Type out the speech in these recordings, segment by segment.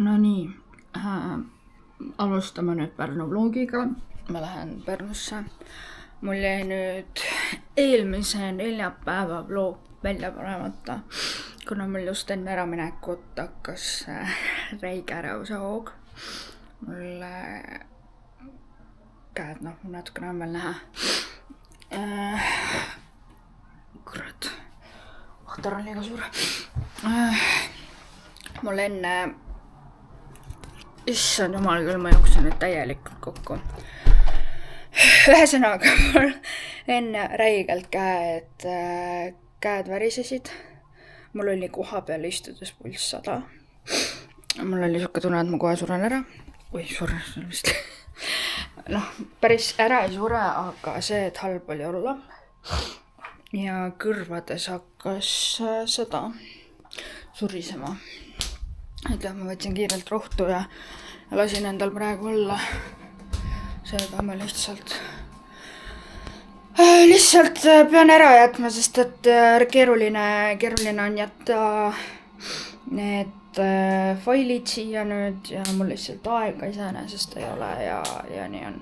No nii, alustame nüüd Pärnu vlogiga. Ma lähen Pärnusse. Mul jäi nüüd eelmise neljapäeva vlog välja panemata, kuna mul just enne äraminekut hakkas räige ärevushoog. Mul käed, natukene on veel näha. Kurat, ohtar on liiga suur. Mul enne, issand jumal küll, ma jooksin nüüd täielikult kokku. Ühesõnaga, mul enne räigelt käed värisesid. Mul oli koha peal istudes pulss 100. Mul oli siuke tunne, et ma kohe suren ära. Või suren vist. Päris ära ei sure, aga see, et halb oli olla. Ja kõrvades hakkas seda surisema. Ütle, ma võtsin kiirelt rohtu ja lasin endal praegu olla. Seega ma lihtsalt pean ära jätma, sest et keeruline on jätta need failid siia nüüd ja mul lihtsalt aega iseenesest ei ole ja nii on.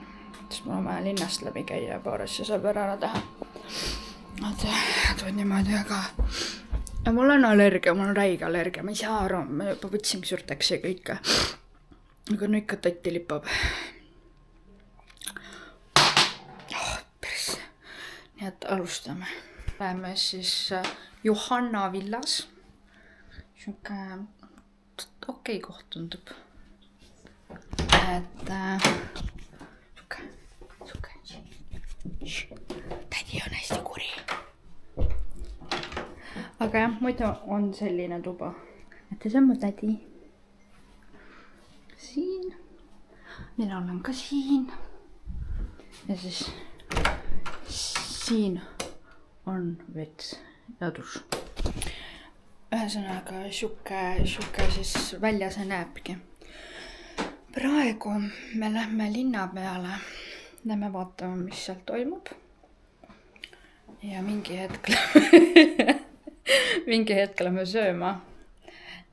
Sest mul on vaja linnast läbi käia, paar asja saab ära teha. Tood niimoodi, aga mul on allergia, mul on räige allergia, ma ei saa aru, ma juba võtsin surteks ja kõike. Aga no ikka tatti lipab. Persse. Nii et alustame. Läheme siis Johanna villas. Siuke okei koht tundub. Et siuke. Tädi on hästi kuri. Aga jah, muidu on selline tuba. Et see on mu tädi. Siin. Mina olen ka siin. Ja siis siin on vets ja duš. Ühesõnaga, siuke siis välja see näebki. Praegu me lähme linna peale. Lähme vaatama, mis seal toimub. Ja mingi hetk lähme sööma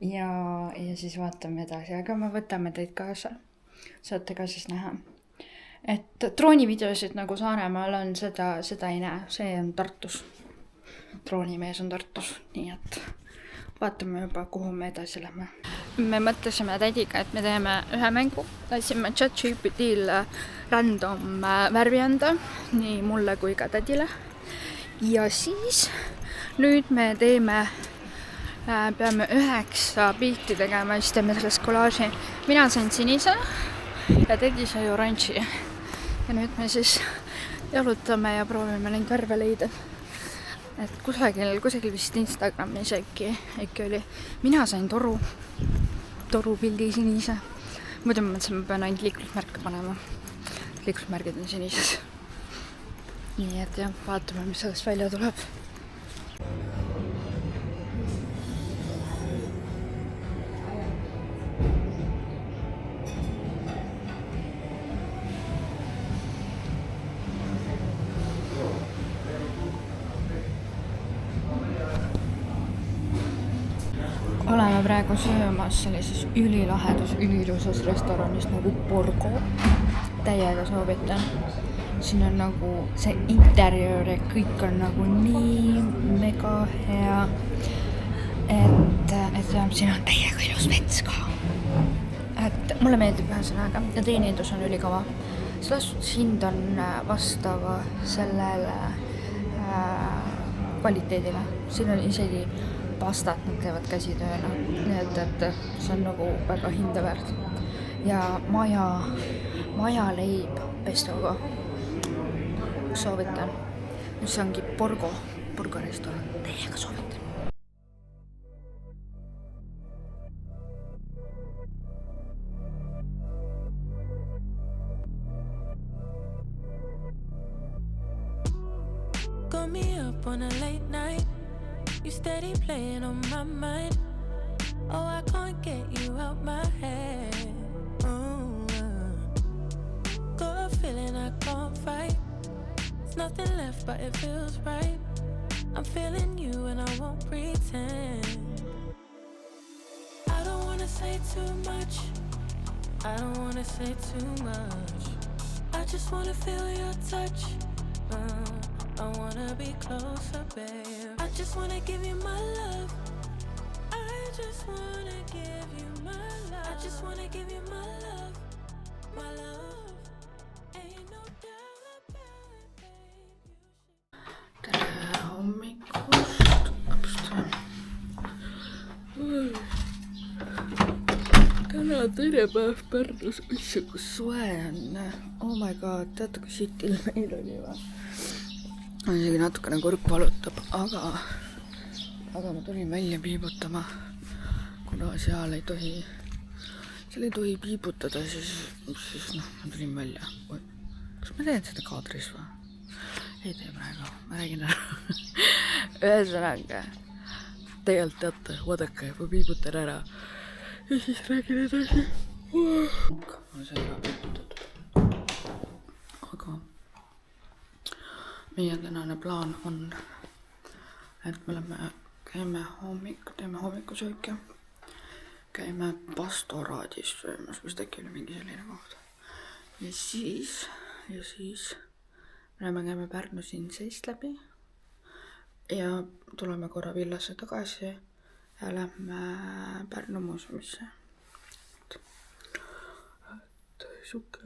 ja siis vaatame edasi, aga me võtame teid kaasa. Saate ka siis näha. Et droonivideosid nagu Saaremaal on, seda ei näe. See on Tartus. Droonimees on Tartus, nii et vaatame juba, kuhu me edasi lähme. Me mõtlesime tädiga, et me teeme ühe mängu. Lasime ChatGPT'l random värvi anda, nii mulle kui ka tädile. Ja siis nüüd me peame 9 pilti tegema, siis teeme sellest kolaaži. Mina sain sinise ja tädi sai oranži. Ja nüüd me siis jalutame ja proovime neid värve leida. Et kusagil vist Instagramis äkki oli. Mina sain toru pildi sinise. Muidu ma mõtlesin, ma pean ainult liiklusmärke panema. Liiklusmärgid on sinises. Nii et jah, vaatame, mis sellest välja tuleb. Oleme praegu söömas sellises ülilahedus, ülilusas restoranis nagu Borgo. Täiega soovitan. Siin on nagu see interjöör ja kõik on nagu nii mega hea. Et siin on täiega ilus vets ka. Et mulle meeldib ühesõnaga ja teenindus on ülikava. Selles hind on vastava sellele kvaliteedile. Siin on isegi pastat, nad teevad käsitööna. Nii et see on nagu väga hindaväärt. Ja maja leib pestoga. Soovitan. See ongi Borgo restoran. Täiega soovitan. Got me up on a late night. You steady playing on my mind. Oh, I can't get you out my head. Got a feeling I can't fight. There's nothing left but it feels right. I'm feeling you and I won't pretend. I don't wanna say too much. I don't wanna say too much. I just wanna feel your touch. I wanna be closer, babe. I just wanna give you my love. I just wanna give you my love. I just wanna give you my love. My love. Ain't no doubt about it, babe. Tere hommikust. Täna on teine päev Pärnus. Isse, kus soe on. Oh my god, teate, kui siit ilm meil oli või? Isegi natukene kurk valutab, aga ma tulin välja piibutama, kuna seal ei tohi piibutada, siis noh, ma tulin välja. Kas ma teen seda kaadris või? Ei tee praegu, ma räägin ära. Ühesõnaga, tegelikult teate, vaadake, ma piibutan ära ja siis räägin edasi. Ma sai ära piibutatud. Aga meie tänane plaan on, et me teeme hommikusööki. Käime pastoraadis söömas, vist äkki oli mingi selline koht. Ja siis me käime Pärnu Sinseist läbi ja tuleme korra villasse tagasi ja lähme Pärnu muuseumisse. Et siuke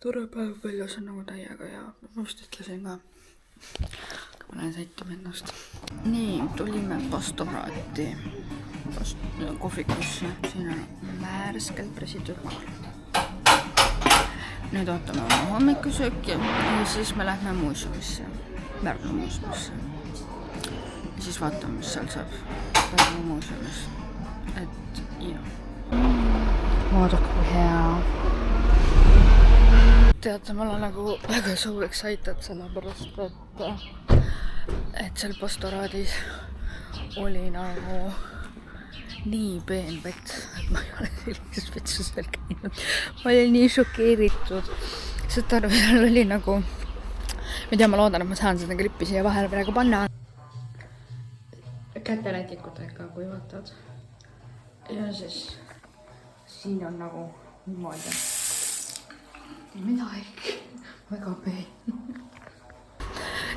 tore päev väljas on nagu täiega ja ma vist ütlesin ka. Aga ma lähen sättima ennast. Nii, tulime pastoraati. Kohvikusse, siin on värskelt pressitud kohal. Nüüd ootame oma hommikusööki ja siis me lähme muuseumisse, Pärnu muuseumisse. Ja siis vaatame, mis seal saab Pärnu muuseumis. Et jah. Vaadake, kui hea. Teate, ma olen nagu väga so excited sellepärast, et seal pastoraadis oli nagu nii peen vett, et ma ei ole sellises vetsus veel käinud. Ma olin nii šokeeritud. Seda seal oli nagu... Ma ei tea, ma loodan, et ma saan seda klippi siia vahele praegu panna. Käterätikutega kuivatad. Ja siis siin on nagu niimoodi. Mida ikka? Väga peen.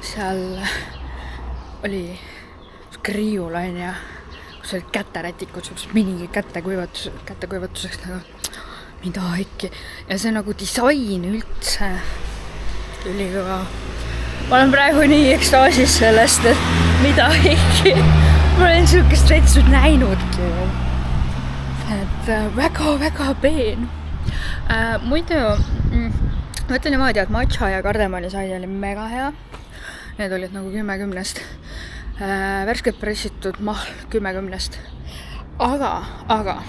Seal oli kriiulain ja kus olid käterätikud, selleks mini kätekuivatuseks nagu mida ikka. Ja see nagu disain üldse ülikõva. Ma olen praegu nii ekstaasis sellest, et mida ikka. Ma olen siukest vetsud näinudki. Et väga peen. Muidu, ma ütlen niimoodi, et matša ja kardemani sai oli mega hea. Need olid nagu 10-10. Värskelt pressitud mahl 10-10. Aga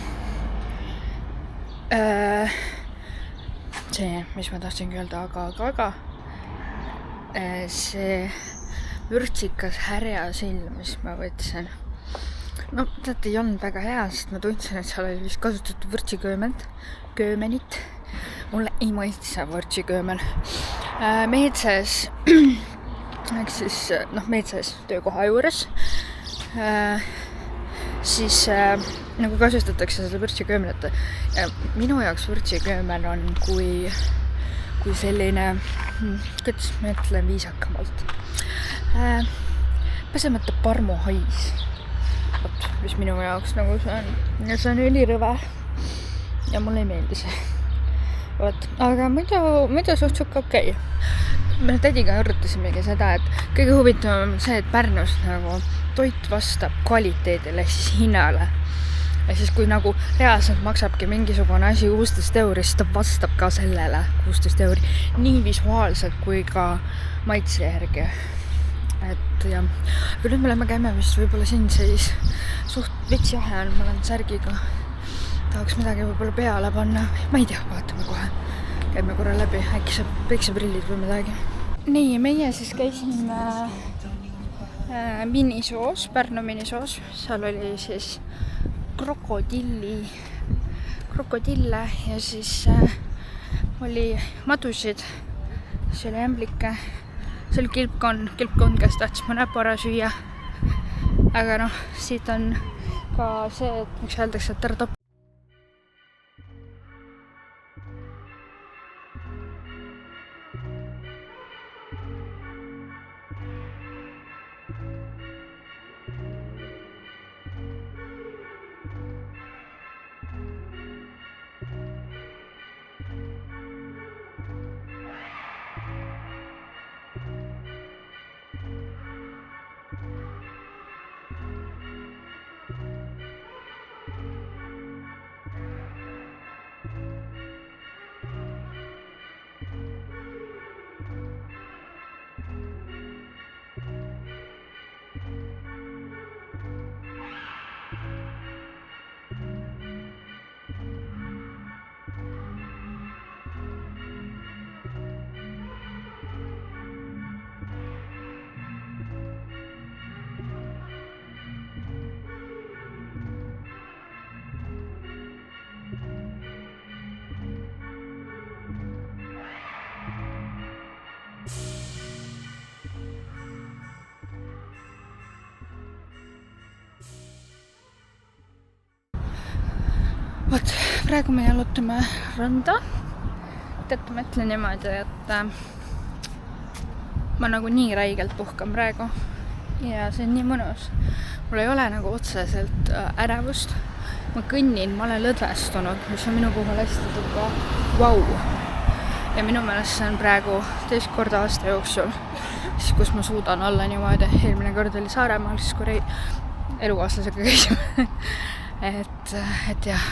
see, mis ma tahtsingi öelda, aga see vürtsikas härjasilm, mis ma võtsin. No, tead ei olnud väga hea, sest ma tundsin, et seal oli vist kasutatud vürtsiköömenit. Mulle ei maitse vürtsiköömen. Meetses Meetses töökoha juures siis nagu kasutatakse seda vürtsiköömenet. Minu jaoks vürtsiköömen on kui selline, kuidas ma ütlen viisakamalt, pesemata parmuhais. Mis minu jaoks nagu see on. Ja see on ülirõve ja mulle ei meeldi see. Aga muidu suhteliselt okei. Me tädiga arutasimegi seda, et kõige huvitavam on see, et Pärnus nagu toit vastab kvaliteedile, siis hinnale. Ja siis kui nagu reaalselt maksabki mingisugune asi 16 €, siis ta vastab ka sellele 16 €. Nii visuaalselt kui ka maitse järgi. Et jah, aga nüüd me oleme käime vist võib-olla siin seis. Suht vits jahe on, ma olen särgiga. Tahaks midagi võib-olla peale panna. Ma ei tea, vaatame kohe. Käime korra läbi, äkki saab päikseprillid või midagi. Nii, meie siis käisime minisoos, Pärnu minisoos. Seal oli siis krokodille ja siis oli madusid. See oli ämblike. See oli kilpkond, kes tahtis mu näpu ära süüa. Aga noh, siit on ka see, et miks öeldakse, et ära topp. Vot, praegu me jalutame randa. Teate, ma ütlen niimoodi, et ma nagu nii räigelt puhkan praegu. Ja see on nii mõnus. Mul ei ole nagu otseselt ärevust. Ma kõnnin, ma olen lõdvestunud, mis on minu puhul hästi tuba vau. Ja minu meelest see on praegu teist korda aasta jooksul, siis kus ma suudan olla niimoodi. Eelmine kord oli Saaremaal, siis kui elukaaslasega käisime. et jah,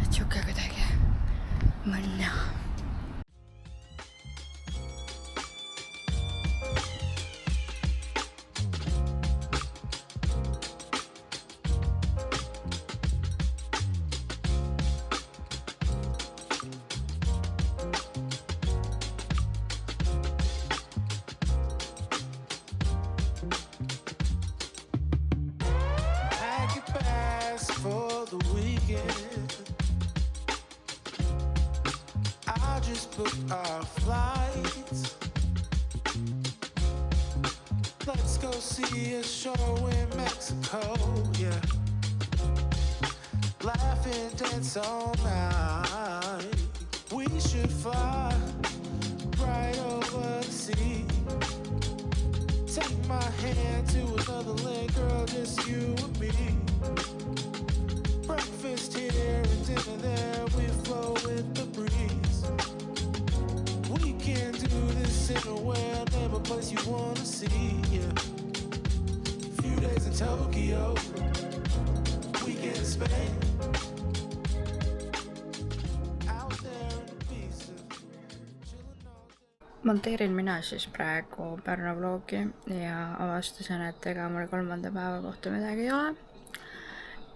et siuke kuidagi mõnna. I just booked our flights. Let's go see a show in Mexico, yeah. Laugh and dance all night. We should fly right over the sea. Take my hand to another land, girl, just you and me. Breakfast here and dinner there, we flow with the breeze. We can do this anywhere, never place you wanna see, yeah. Few days in Tokyo, weekend in Spain. Out there in Ibiza, chillin' all day. Monteerin mina siis praegu Pärnu vlogi ja avastasin, et ega mul 3. päeva kohta midagi ei ole.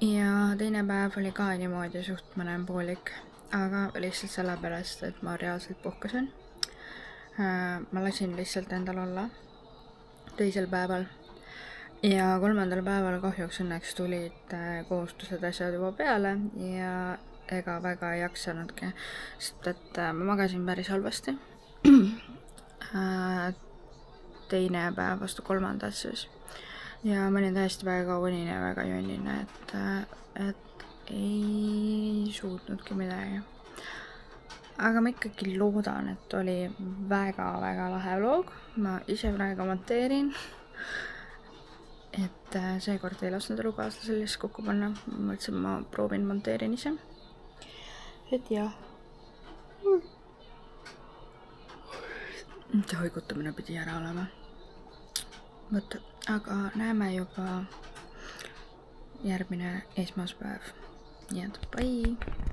Ja teine päev oli ka niimoodi suht mõnepoolik, aga lihtsalt sellepärast, et ma reaalselt puhkasin. Ma lasin lihtsalt endal olla teisel päeval ja 3. päeval kahjuks õnneks tulid kohustused asjad juba peale ja ega väga ei jaksanudki, sest et ma magasin päris halvasti. Teine päev vastu 3. siis. Ja ma olin täiesti väga unine ja väga jonnine, et ei suutnudki midagi. Aga ma ikkagi loodan, et oli väga-väga lahe vlog. Ma ise praegu monteerin. Et seekord ei lasknud elukaaslasel lihtsalt kokku panna. Mõtlesin, ma proovin monteerin ise. Et jah. See hoigutamine pidi ära olema. Võt, aga näeme juba järgmine esmaspäev. Nii et bye!